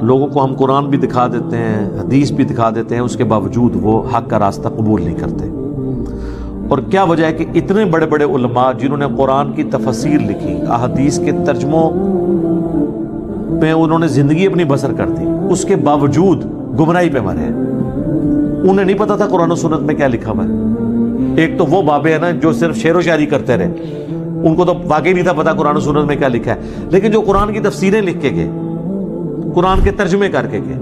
لوگوں کو ہم قرآن بھی دکھا دیتے ہیں، حدیث بھی دکھا دیتے ہیں، اس کے باوجود وہ حق کا راستہ قبول نہیں کرتے۔ اور کیا وجہ ہے کہ اتنے بڑے بڑے علماء جنہوں نے قرآن کی تفسیر لکھی، احادیث کے ترجموں پہ انہوں نے زندگی اپنی بسر کر دی، اس کے باوجود گمراہی پہ مرے ہیں۔ انہیں نہیں پتا تھا قرآن و سنت میں کیا لکھا ہوا ہے۔ ایک تو وہ بابے ہیں نا جو صرف شعر و شاعری کرتے رہے، ان کو تو واقعی نہیں تھا پتا قرآن و سنت میں کیا لکھا ہے، لیکن جو قرآن کی تفسیریں لکھ کے گئے، قرآن کے ترجمے کر کے گئے،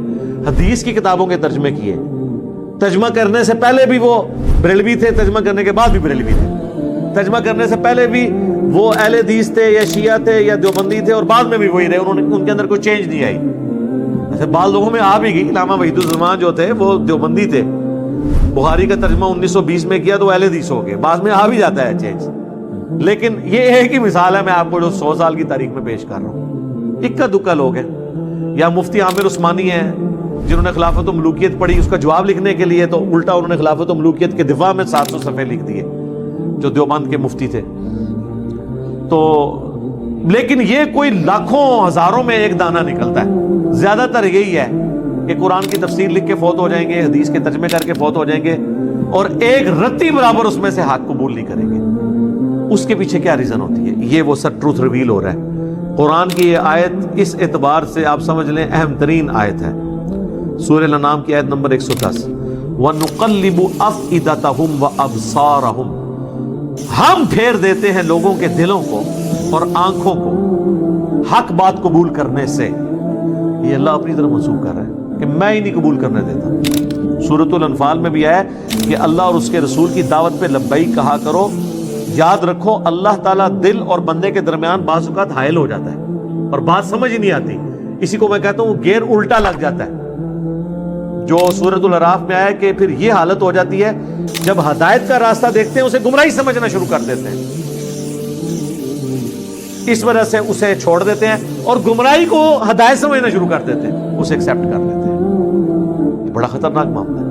حدیث کی کتابوں کے ترجمے کیے، ترجمہ کرنے سے پہلے بھی وہ بریلوی تھے، ترجمہ کرنے کے بعد بھی بریلوی تھے، ترجمہ کرنے سے پہلے بھی وہ اہل حدیث تھے یا شیعہ تھے یا دیوبندی تھے، اور بعد میں بھی وہی رہے، ان کے اندر کوئی چینج نہیں آئی۔ ایسے بعض لوگوں میں آ بھی گئی، علامہ وحید الزمان جو تھے وہ دیوبندی تھے، بخاری کا ترجمہ 1920 میں کیا تو اہل حدیث ہو گئے، بعض میں آ بھی جاتا ہے چینج۔ لیکن یہ ایک ہی مثال ہے میں آپ کو جو 100 سال کی تاریخ میں پیش کر رہا ہوں۔ اکا دکا لوگ ہیں، یا مفتی عامر عثمانی ہیں جنہوں نے خلافت و ملوکیت پڑھی، اس کا جواب لکھنے کے لیے تو الٹا انہوں نے خلافت و ملوکیت کے دفاع میں 700 صفحے لکھ دیے، جو دیوبند کے مفتی تھے۔ تو لیکن یہ کوئی لاکھوں ہزاروں میں ایک دانہ نکلتا ہے۔ زیادہ تر یہی ہے کہ قرآن کی تفسیر لکھ کے فوت ہو جائیں گے، حدیث کے ترجمے کر کے فوت ہو جائیں گے، اور ایک رتی برابر اس میں سے حق قبول نہیں کریں گے۔ اس کے پیچھے کیا ریزن ہوتی ہے؟ یہ وہ سر ٹروتھ ریویل ہو رہا ہے۔ قرآن کی یہ آیت اس اعتبار سے آپ سمجھ لیں اہم ترین آیت ہے، سورہ الانعام کی آیت نمبر 110، وَنُقَلِّبُ أَفْئِدَتَهُمْ وَأَبْصَارَهُمْ، ہم پھیر دیتے ہیں لوگوں کے دلوں کو اور آنکھوں کو حق بات قبول کرنے سے۔ یہ اللہ اپنی طرف منسوخ کر رہا ہے کہ میں ہی نہیں قبول کرنے دیتا۔ سورۃ الانفال میں بھی ہے کہ اللہ اور اس کے رسول کی دعوت پہ لبیک کہا کرو۔ یاد رکھو اللہ تعالیٰ دل اور بندے کے درمیان بعض اوقات حائل ہو جاتا ہے اور بات سمجھ ہی نہیں آتی، اسی کو میں کہتا ہوں گیئر الٹا لگ جاتا ہے، جو سورۃ الاعراف میں آیا کہ پھر یہ حالت ہو جاتی ہے جب ہدایت کا راستہ دیکھتے ہیں اسے گمراہی سمجھنا شروع کر دیتے ہیں، اس وجہ سے اسے چھوڑ دیتے ہیں اور گمراہی کو ہدایت سمجھنا شروع کر دیتے ہیں، اسے ایکسیپٹ کر لیتے ہیں۔ یہ بڑا خطرناک معاملہ ہے۔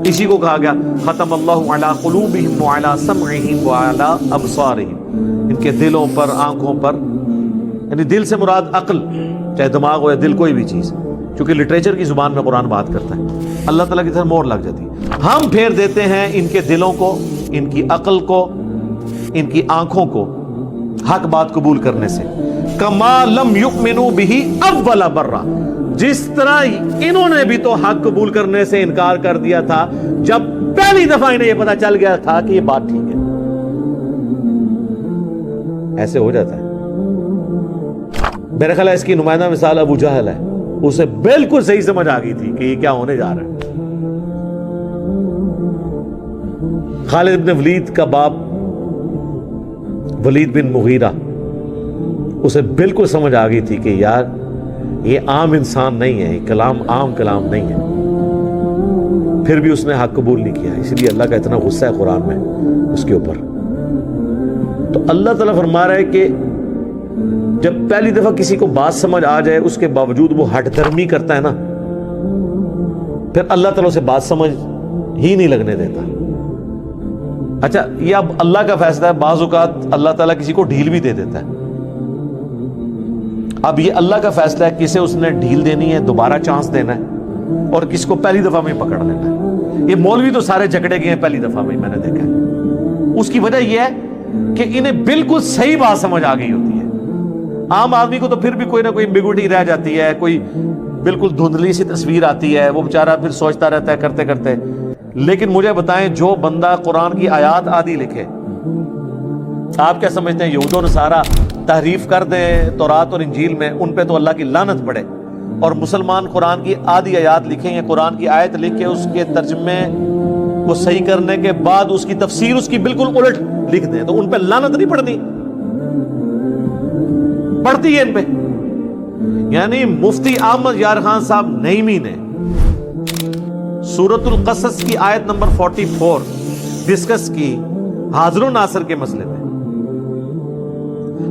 اسی کو کہا گیا ختم اللہ علی قلوبہم وعلی سمعہم وعلی ابصارہم، ان کے دلوں پر، آنکھوں پر، یعنی دل سے مراد عقل، چاہے دماغ ہو یا دل، کوئی بھی چیز، کیونکہ لٹریچر کی زبان میں قرآن بات کرتا ہے، اللہ تعالیٰ کی طرف مہر لگ جاتی ہے۔ ہم پھیر دیتے ہیں ان کے دلوں کو، ان کی عقل کو، ان کی آنکھوں کو حق بات قبول کرنے سے، کما لم یؤمنوا بہ اول مرہ، جس طرح انہوں نے بھی تو حق قبول کرنے سے انکار کر دیا تھا جب پہلی دفعہ انہیں یہ پتا چل گیا تھا کہ یہ بات ٹھیک ہے۔ ایسے ہو جاتا ہے۔ میرے خیال ہے اس کی نمائندہ مثال ابو جہل ہے، اسے بالکل صحیح سمجھ آ گئی تھی کہ یہ کیا ہونے جا رہا ہے۔ خالد بن ولید کا باپ ولید بن مغیرہ، اسے بالکل سمجھ آ گئی تھی کہ یار یہ عام انسان نہیں ہے، یہ کلام عام کلام نہیں ہے، پھر بھی اس نے حق قبول نہیں کیا، اس لیے اللہ کا اتنا غصہ ہے قرآن میں اس کے اوپر۔ تو اللہ تعالیٰ فرما رہا ہے کہ جب پہلی دفعہ کسی کو بات سمجھ آ جائے اس کے باوجود وہ ہٹ درمی کرتا ہے نا، پھر اللہ تعالیٰ اسے بات سمجھ ہی نہیں لگنے دیتا۔ اچھا یہ اب اللہ کا فیصلہ ہے، بعض اوقات اللہ تعالیٰ کسی کو ڈھیل بھی دے دیتا ہے۔ اب یہ اللہ کا فیصلہ ہے کسے اس نے ڈھیل دینی ہے، دوبارہ چانس دینا ہے، اور کس کو پہلی دفعہ میں پکڑ لینا ہے۔ یہ مولوی تو سارے جکڑے گئے ہیں پہلی دفعہ میں نے دیکھا ہے۔ اس کی وجہ یہ ہے کہ انہیں بالکل صحیح بات سمجھ آ گئی ہوتی ہے۔ عام آدمی کو تو پھر بھی کوئی نہ کوئی ایمبیگوٹی رہ جاتی ہے، کوئی بالکل دھندلی سی تصویر آتی ہے، وہ بیچارہ پھر سوچتا رہتا ہے کرتے کرتے۔ لیکن مجھے بتائیں جو بندہ قرآن کی آیات آدھی لکھے، آپ کیا سمجھتے ہیں یہود و نصارہ تحریف کر دیں تورات اور انجیل میں، ان پہ تو اللہ کی لعنت پڑے، اور مسلمان قرآن کی آدھی آیات لکھیں یا قرآن کی آیت لکھ کے اس کے ترجمے کو صحیح کرنے کے بعد اس کی تفسیر اس کی بالکل الٹ لکھ دیں، تو ان پہ لعنت نہیں پڑنی؟ پڑتی ہے ان پہ۔ یعنی مفتی احمد یار خان صاحب نعیمی نے سورۃ القصص کی آیت نمبر 44 ڈسکس کی حاضر و ناصر کے مسئلے میں،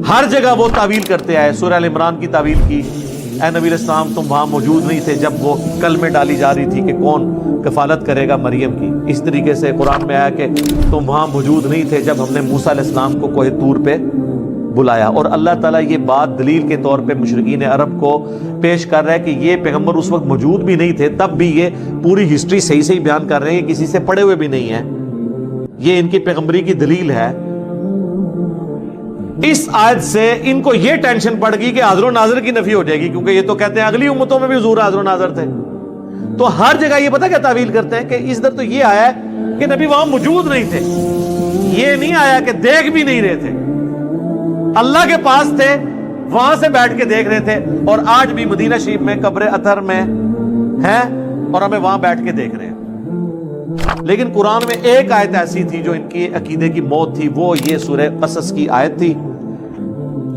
ہر جگہ وہ تعویل کرتے آئے۔ سورہ ال عمران کی تعویل کی، اے نبی علیہ السلام تم وہاں موجود نہیں تھے جب وہ کلمے ڈالی جا رہی تھی کہ کون کفالت کرے گا مریم کی۔ اس طریقے سے قرآن میں آیا کہ تم وہاں موجود نہیں تھے جب ہم نے موسیٰ علیہ السلام کو کوہ طور پہ بلایا. اور اللہ تعالیٰ یہ بات دلیل کے طور پہ مشرکین عرب کو پیش کر رہا ہے کہ یہ پیغمبر اس وقت موجود بھی نہیں تھے, تب بھی یہ پوری ہسٹری صحیح بیان کر رہے ہیں, کسی سے پڑھے ہوئے بھی نہیں ہیں. یہ ان کی پیغمبری کی دلیل ہے. اس آیت سے ان کو یہ ٹینشن پڑ گئی کہ حاضر و ناظر کی نفی ہو جائے گی, کیونکہ یہ تو کہتے ہیں اگلی امتوں میں بھی حضور حاضر و ناظر تھے. تو ہر جگہ یہ پتہ کیا تعویل کرتے ہیں کہ اس در تو یہ آیا ہے کہ نبی وہاں موجود نہیں تھے, یہ نہیں آیا کہ دیکھ بھی نہیں رہے تھے, اللہ کے پاس تھے, وہاں سے بیٹھ کے دیکھ رہے تھے. اور آج بھی مدینہ شریف میں قبر اطہر میں ہیں اور ہمیں وہاں بیٹھ کے دیکھ رہے ہیں. لیکن قرآن میں ایک آیت ایسی تھی جو ان کی عقیدے کی موت تھی, وہ یہ سورہ قصص کی آیت تھی.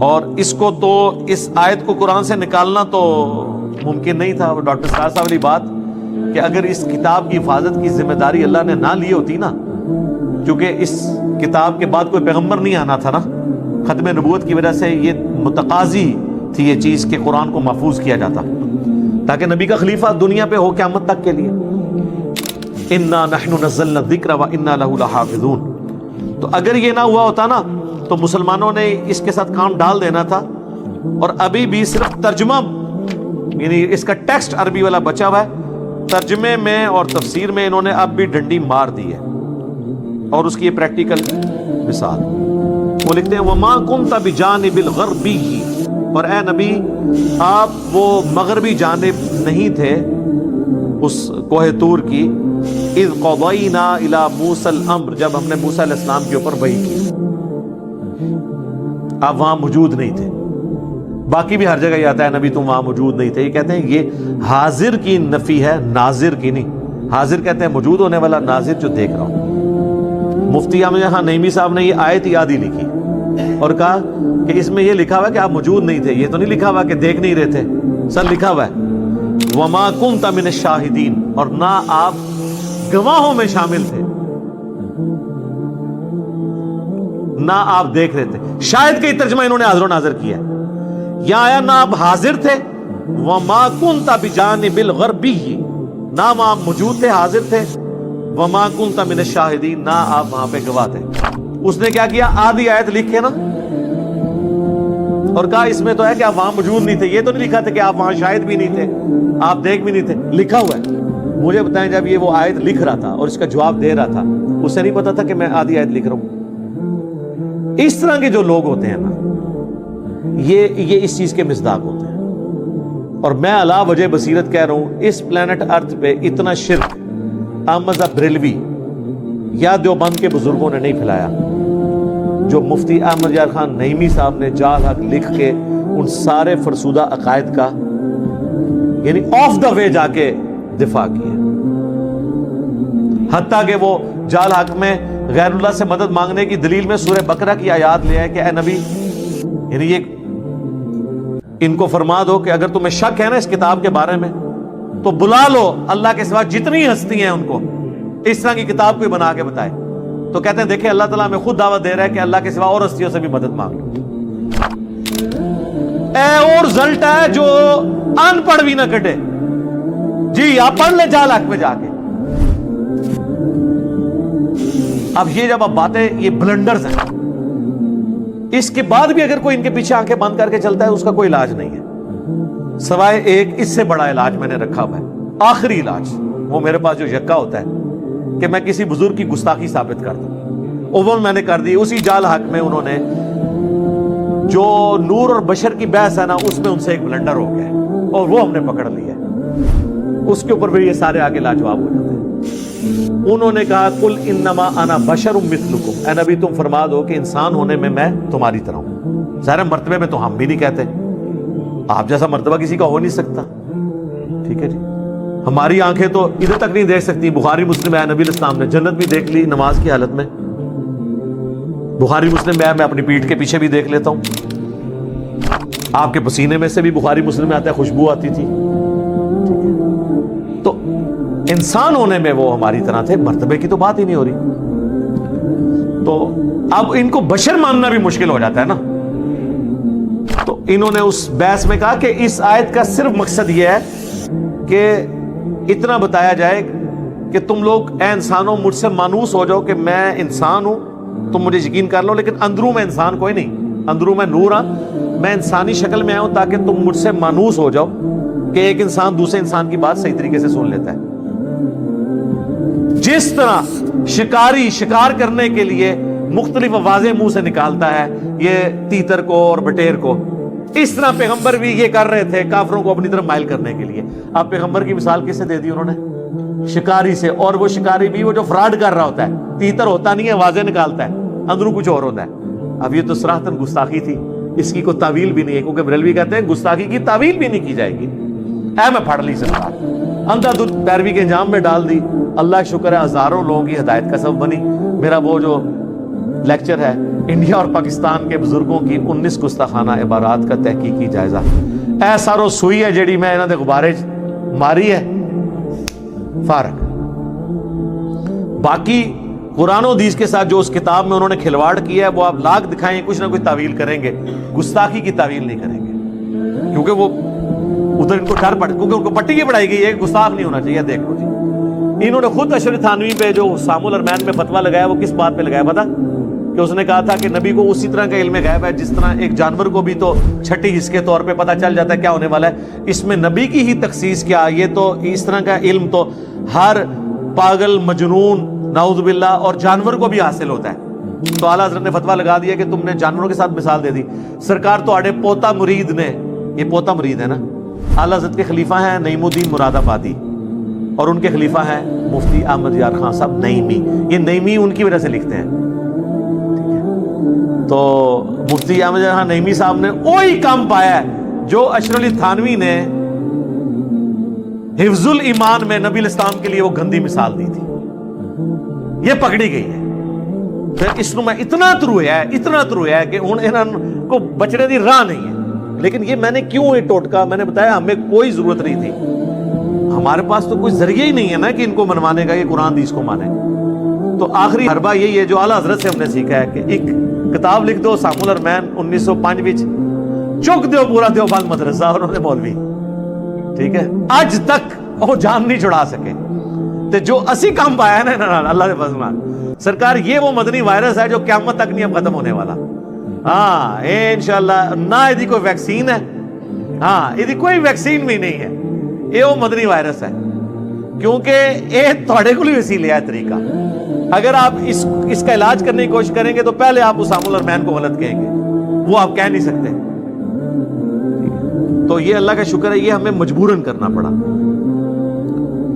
اور اس کو تو اس آیت کو قرآن سے نکالنا تو ممکن نہیں تھا. ڈاکٹر سراج صاحب والی بات کہ اگر اس کتاب کی حفاظت کی ذمہ داری اللہ نے نہ لی ہوتی نا, کیونکہ اس کتاب کے بعد کوئی پیغمبر نہیں آنا تھا نا, ختم نبوت کی وجہ سے یہ متقاضی تھی یہ چیز کہ قرآن کو محفوظ کیا جاتا تاکہ نبی کا خلیفہ دنیا پہ ہو قیامت تک کے لیے. انا نحن نزلنا الذکر وانا لہ لحافظون. تو اگر یہ نہ ہوا ہوتا نا تو مسلمانوں نے اس کے ساتھ کام ڈال دینا تھا, اور ابھی بھی صرف ترجمہ یعنی اس کا ٹیکسٹ عربی والا بچا ہوا ہے, ترجمے میں اور تفسیر میں انہوں نے اب بھی ڈنڈی مار دی ہے. اور اس کی یہ پریکٹیکل مثال وہ لکھتے ہیں وما کنت بجانب الغربی, اور اے نبی آپ وہ مغربی جانب نہیں تھے اس کوہ طور کی, اذ قضینا الی موسی الامر جب ہم نے موسیٰ علیہ السلام کے اوپر وحی کی, آپ وہاں موجود نہیں تھے. باقی بھی ہر جگہ یہ آتا ہے نبی تم وہاں موجود نہیں تھے. یہ کہتے ہیں یہ حاضر کی نفی ہے, ناظر کی نہیں. حاضر کہتے ہیں موجود ہونے والا, ناظر جو دیکھ رہا ہوں. مفتی احمد خان نعیمی صاحب نے یہ آیت یاد ہی لکھی اور کہا کہ اس میں یہ لکھا ہوا ہے کہ آپ موجود نہیں تھے, یہ تو نہیں لکھا ہوا کہ دیکھ نہیں رہے تھے. سر لکھا ہوا ہے وما کنت من الشاہدین, اور نہ آپ گواہوں میں شامل تھے, نہ آپ دیکھ رہے تھے. شاید کہ ترجمہ انہوں نے حاضر و ناظر کیا ہے. یہاں آیا نہ آپ حاضر تھے, وما کنت بجانب الغربی, نہ آپ موجود تھے حاضر تھے, وما کنت من الشاہدین, نہ آپ وہاں پہ گواہ تھے. اس نے کیا کیا, آدھی آیت لکھ کے نا اور کہا اس میں تو ہے کہ آپ وہاں موجود نہیں تھے. یہ تو نہیں لکھا تھا کہ آپ وہاں شاہد بھی نہیں تھے, آپ دیکھ بھی نہیں تھے. لکھا ہوا ہے. مجھے بتائیں جب یہ وہ آیت لکھ رہا تھا اور اس کا جواب دے رہا تھا, اسے نہیں پتا تھا کہ میں آدھی آیت لکھ رہا ہوں. اس طرح کے جو لوگ ہوتے ہیں نا, یہ اس چیز کے مصداق ہوتے ہیں. اور میں علا وجہ بصیرت کہہ رہا ہوں, اس پلانٹ ارتھ پہ اتنا شرک احمد بریلوی یا دیوبند کے بزرگوں نے نہیں پھیلایا جو مفتی احمد یار خان نعیمی صاحب نے جال حق لکھ کے ان سارے فرسودہ عقائد کا یعنی آف دا وے جا کے دفاع کیا. حتیٰ کہ وہ جال حق میں غیر اللہ سے مدد مانگنے کی دلیل میں سورہ بقرہ کی آیات لے آئے کہ اے نبی, یعنی یہ ان کو فرما دو کہ اگر تمہیں شک ہے نا اس کتاب کے بارے میں تو بلا لو اللہ کے سوا جتنی ہستی ہیں ان کو, اس طرح کی کتاب کوئی بنا کے بتائے. تو کہتے ہیں دیکھیں اللہ تعالیٰ ہمیں خود دعوت دے رہا ہے کہ اللہ کے سوا اور ہستیوں سے بھی مدد مانگ لو. اے اور رزلٹ ہے جو ان پڑھ بھی نہ کٹے. جی آپ پڑھ لیں جال حق میں جا کے. اب یہ جب اب باتیں یہ بلنڈرز ہیں, اس کے بعد بھی اگر کوئی ان کے پیچھے آنکھیں بند کر کے چلتا ہے اس کا کوئی علاج نہیں ہے سوائے ایک اس سے بڑا علاج میں نے رکھا ہوا ہے, آخری علاج. وہ میرے پاس جو یکا ہوتا ہے کہ میں کسی بزرگ کی گستاخی ثابت کر دوں, وہ میں نے کر دی. اسی جال حق میں انہوں نے جو نور اور بشر کی بحث ہے نا, اس میں ان سے ایک بلنڈر ہو گیا اور وہ ہم نے پکڑ لیا. اس کے اوپر بھی یہ سارے آگے لاجواب ہو جاتے ہیں. انہوں نے کہا قل انما انا بشر مثلکم, اے نبی تم فرما دو کہ انسان ہونے میں تمہاری طرح ہوں. ظاہر مرتبے میں تو ہم بھی نہیں کہتے, آپ جیسا مرتبہ کسی کا ہو نہیں سکتا. ٹھیک ہے جی, ہماری آنکھیں تو ادھر تک نہیں دیکھ سکتی. بخاری مسلم ہے نبی الاسلام نے جنت بھی دیکھ لی نماز کی حالت میں. بخاری مسلم میں اپنی پیٹھ کے پیچھے بھی دیکھ لیتا ہوں. آپ کے پسینے میں سے بھی بخاری مسلم میں آتا ہے خوشبو آتی تھی. تو انسان ہونے میں وہ ہماری طرح تھے, مرتبے کی تو بات ہی نہیں ہو رہی. تو اب ان کو بشر ماننا بھی مشکل ہو جاتا ہے نا. تو انہوں نے اس بحث میں کہا کہ اس آیت کا صرف مقصد یہ ہے کہ اتنا بتایا جائے کہ تم لوگ اے انسانوں مجھ سے مانوس ہو جاؤ کہ میں انسان ہوں, تم مجھے یقین کر لو, لیکن اندروں میں انسان کوئی نہیں. اندروں میں نور ہاں، میں انسانی شکل میں آیا ہوں تاکہ تم مجھ سے مانوس ہو جاؤ کہ ایک انسان دوسرے انسان کی بات صحیح طریقے سے سن لیتا ہے۔ جس طرح شکاری شکار کرنے کے لیے مختلف آوازیں منہ سے نکالتا ہے، یہ تیتر کو اور بٹیر کو، اس طرح پیغمبر بھی یہ کر رہے تھے کافروں کو اپنی طرف مائل کرنے کے لیے۔ اب پیغمبر کی مثال کس سے دے دی انہوں نے؟ شکاری سے، اور وہ شکاری بھی وہ جو فراڈ کر رہا ہوتا ہے، تیتر ہوتا نہیں ہے، آوازیں نکالتا ہے، اندروں کچھ اور ہوتا ہے۔ اب یہ تو صراحتاً گستاخی تھی، اس کی کوئی تعویل بھی نہیں ہے، کیونکہ بریلوی کہتے ہیں گستاخی کی تعویل بھی نہیں کی جائے گی۔ اے میں پھاڑ لی سرکار، اندھا دھند پیروی کے انجام میں ڈال دی، اللہ کا شکر ہے ہزاروں لوگوں کی ہدایت کا سبب بنی۔ میرا وہ جو لیکچر ہے انڈیا اور پاکستان کے بزرگوں کی 19 گستاخانہ عبارات کا تحقیقی جائزہ، اے سارو سوئی ہے جیڑی میں انہاں دے غبارے ماری ہے فارغ۔ باقی قرآن و حدیث کے ساتھ جو اس کتاب میں انہوں نے کھلواڑ کیا ہے وہ آپ لاکھ دکھائیں، کچھ نہ کچھ تعویل کریں گے، گستاخی کی تعویل نہیں کریں گے، کیونکہ وہ ادھر ان کو ڈر پڑ، کیونکہ ان کو پٹی کی پڑھائی گئی ہے کہ گستاخ نہیں ہونا چاہیے۔ دیکھو جی، انہوں نے خود اشرف تھانوی پہ جو سام الارمین میں فتویٰ لگایا وہ کس بات پہ لگایا پتا؟ کہ اس نے کہا تھا کہ نبی کو اسی طرح کا علم غیب ہے جس طرح ایک جانور کو بھی تو چھٹی حص کے طور پہ پتہ چل جاتا ہے کیا ہونے والا ہے، اس میں نبی کی ہی تخصیص کیا؟ یہ تو اس طرح کا علم تو ہر پاگل، مجنون، نعوذ باللہ اور جانور کو بھی حاصل ہوتا ہے۔ تو اعلیٰ حضرت نے فتویٰ لگا دیا کہ تم نے جانوروں کے ساتھ مثال دے دی۔ سرکار تو آڑے پوتا مرید نے، یہ پوتا مرید ہے نا، اعلیٰ حضرت کے خلیفہ ہیں نعیم الدین مراد آبادی، اور ان کے خلیفہ ہیں مفتی احمد یار خان صاحب نعیمی۔ یہ نعیمی ان کی وجہ سے لکھتے ہیں، ٹھیک ہے؟ تو مفتی احمد یار خان نعیمی صاحب نے وہی کام پایا ہے جو اشرف علی تھانوی نے حفظ الایمان میں نبی الاسلام کے لیے وہ گندی مثال دی تھی، یہ پکڑی گئی ہے۔ پھر اس میں اتنا ترویا ہے کہ انہوں کو بچنے دی راہ نہیں ہے۔ لیکن یہ میں نے کیوں یہ ٹوٹکا میں نے بتایا، ہمیں کوئی ضرورت نہیں تھی، ہمارے پاس تو کوئی ذریعہ ہی نہیں ہے نا کہ ان کو منوانے کا، یہ قرآن حدیث کو مانے۔ تو آخری حربہ یہی ہے جو اعلیٰ حضرت سے ہم نے سیکھا ہے کہ ایک کتاب لکھ دو، سام الارمین 1905 وچ چک دیو پورا دیوبند مدرسہ، اور انہوں نے مولوی، ٹھیک ہے، اج تک وہ جان نہیں چھڑا سکے۔ تے جو اسی کام پایا ہے نا اللہ کے فضل نال سرکار، یہ وہ مدنی وائرس ہے جو قیامت تک نہیں اب ختم ہونے والا۔ ہاں انشاءاللہ، نہ یہ کوئی ویکسین ہے، ہاں یہ کوئی ویکسین بھی نہیں ہے، یہ وہ مدنی وائرس ہے، کیونکہ یہ تھوڑے کو بھی وسیلے ہے طریقہ۔ اگر آپ اس کا علاج کرنے کی کوشش کریں گے تو پہلے آپ اسام الارمین کو غلط کہیں گے، وہ آپ کہہ نہیں سکتے۔ تو یہ اللہ کا شکر ہے، یہ ہمیں مجبوراً کرنا پڑا۔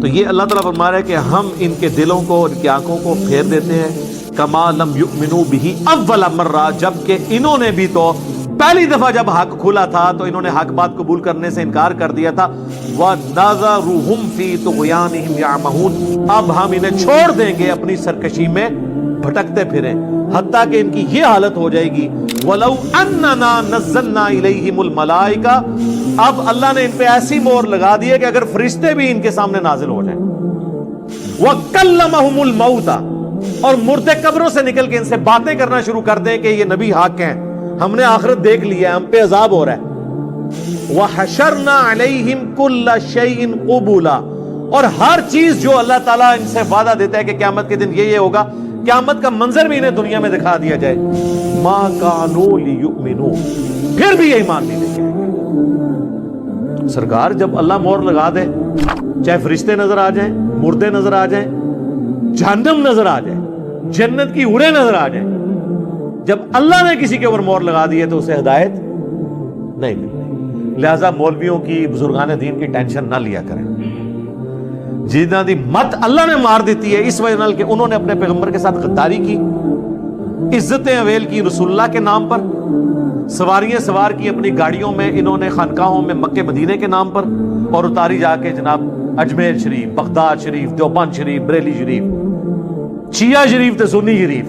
تو یہ اللہ تعالیٰ فرما رہا ہے کہ ہم ان کے دلوں کو، ان کی آنکھوں کو پھیر دیتے ہیں، کما لم یؤمنوا بہ اول مرہ، جبکہ انہوں نے بھی تو پہلی دفعہ جب حق کھلا تھا تو انہوں نے حق بات قبول کرنے سے انکار کر دیا تھا۔ وَنَذَرُهُمْ فِي طُغْيَانِهِمْ يَعْمَهُونَ، اب ہم انہیں چھوڑ دیں گے اپنی سرکشی میں بھٹکتے پھریں، حتیٰ کہ ان کی یہ حالت ہو جائے گی وَلَوْ أَنَّنَا نَزَّلْنَا إِلَيْهِمُ الْمَلَائِكَةَ، اب اللہ نے ان پہ ایسی مہر لگا دی ہے کہ اگر فرشتے بھی ان کے سامنے نازل ہو جائیں، وَكَلَّمَهُمُ الْمَوْتَ، اور مردے قبروں سے نکل کے ان سے باتیں کرنا شروع کر دیں کہ یہ نبی حق ہیں، ہم نے آخرت دیکھ لیا ہے، ہم پہ عذاب ہو رہا ہے۔ وَحَشَرْنَا عَلَيْهِمْ كُلَّ شَيْءٍ قُبُولًا، اور ہر چیز جو اللہ تعالیٰ ان سے وعدہ دیتا ہے کہ قیامت کے دن یہ ہوگا، قیامت کا منظر بھی انہیں دنیا میں دکھا دیا جائے، مَا كَانُوا لِيُؤْمِنُوا، پھر بھی یہ ایمان نہیں لے کے آئیں گے۔ سرکار جب اللہ مہر لگا دے، چاہے فرشتے نظر آ جائیں، مردے نظر آ جائیں، جہنم نظر آ جائے، جنت کی اڑے نظر آ جائیں، جب اللہ نے کسی کے اوپر مہر لگا دی ہے تو اسے ہدایت نہیں ملتی۔ لہذا مولویوں کی، بزرگان دین کی ٹینشن نہ لیا کریں، جنہاں دی مت اللہ نے مار دیتی ہے اس وجہ نال کہ انہوں نے اپنے پیغمبر کے ساتھ غداری کی، عزتیں اویل کی رسول اللہ کے نام پر، سواریاں سوار کی اپنی گاڑیوں میں انہوں نے خانقاہوں میں مکے مدینے کے نام پر، اور اتاری جا کے جناب اجمیر شریف، بغداد شریف، دیوبند شریف، بریلی شریف، شیعہ شریف تے سنی شریف۔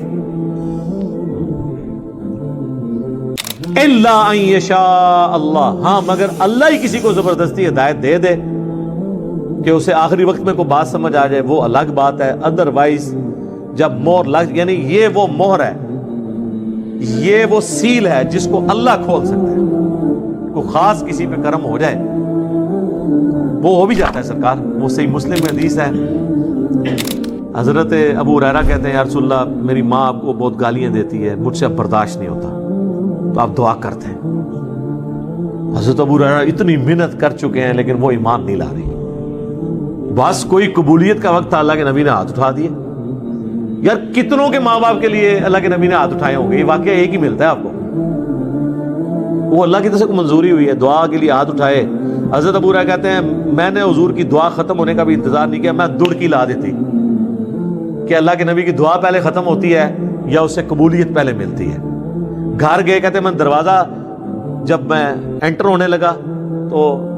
الا ان یشاء اللہ، ہاں مگر اللہ ہی کسی کو زبردستی ہدایت دے دے کہ اسے آخری وقت میں کوئی بات سمجھ آ جائے، وہ الگ بات ہے۔ ادروائز جب مہر لگ، یعنی یہ وہ مہر ہے، یہ وہ سیل ہے جس کو اللہ کھول سکتا ہے، کوئی خاص کسی پہ کرم ہو جائے وہ ہو بھی جاتا ہے سرکار۔ وہ صحیح مسلم میں حدیث ہے، حضرت ابو ہریرہ کہتے ہیں یا رسول اللہ، میری ماں آپ کو بہت گالیاں دیتی ہے، مجھ سے اب برداشت نہیں ہوتا، تو آپ دعا کرتے ہیں۔ حضرت ابو ہریرہ اتنی محنت کر چکے ہیں لیکن وہ ایمان نہیں لا رہی۔ بس کوئی قبولیت کا وقت تھا، اللہ کے نبی نے ہاتھ اٹھا دیے۔ یار کتنوں کے ماں باپ کے لیے اللہ کے نبی نے ہاتھ اٹھائے ہوں گے؟ یہ واقعہ ایک ہی ملتا ہے آپ کو۔ وہ اللہ کی طرف سے منظوری ہوئی ہے، دعا کے لیے ہاتھ اٹھائے۔ حضرت ابو ہریرہ کہتے ہیں میں نے حضور کی دعا ختم ہونے کا بھی انتظار نہیں کیا، میں دڑکی لا دیتی کہ اللہ کے نبی کی دعا پہلے ختم ہوتی ہے یا اسے قبولیت پہلے ملتی ہے۔ گھر گئے، کہتے ہیں میں دروازہ جب میں انٹر ہونے لگا تو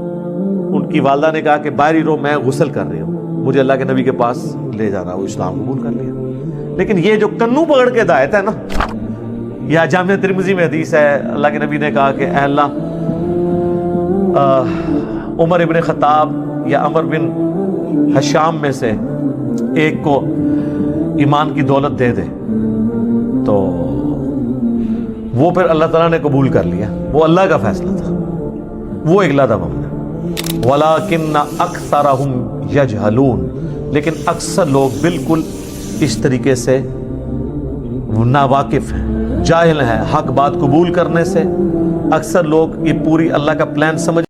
ان کی والدہ نے کہا کہ باہر ہی رہو، میں غسل کر رہی ہوں، مجھے اللہ کے نبی کے پاس لے جانا۔ وہ اسلام قبول کر لیا۔ لیکن یہ جو کنو پکڑ کے ہدایت ہے نا، یا جامعہ ترمذی میں حدیث ہے، اللہ کے نبی نے کہا کہ اے اللہ عمر ابن خطاب یا عمر بن حشام میں سے ایک کو ایمان کی دولت دے دے، تو وہ پھر اللہ تعالیٰ نے قبول کر لیا، وہ اللہ کا فیصلہ تھا، وہ اگلا دم ہم نے۔ وَلَكِنَّ أَكْثَرَهُمْ يَجْهَلُونَ، لیکن اکثر لوگ بالکل اس طریقے سے ناواقف ہیں، جاہل ہیں حق بات قبول کرنے سے۔ اکثر لوگ یہ پوری اللہ کا پلان سمجھ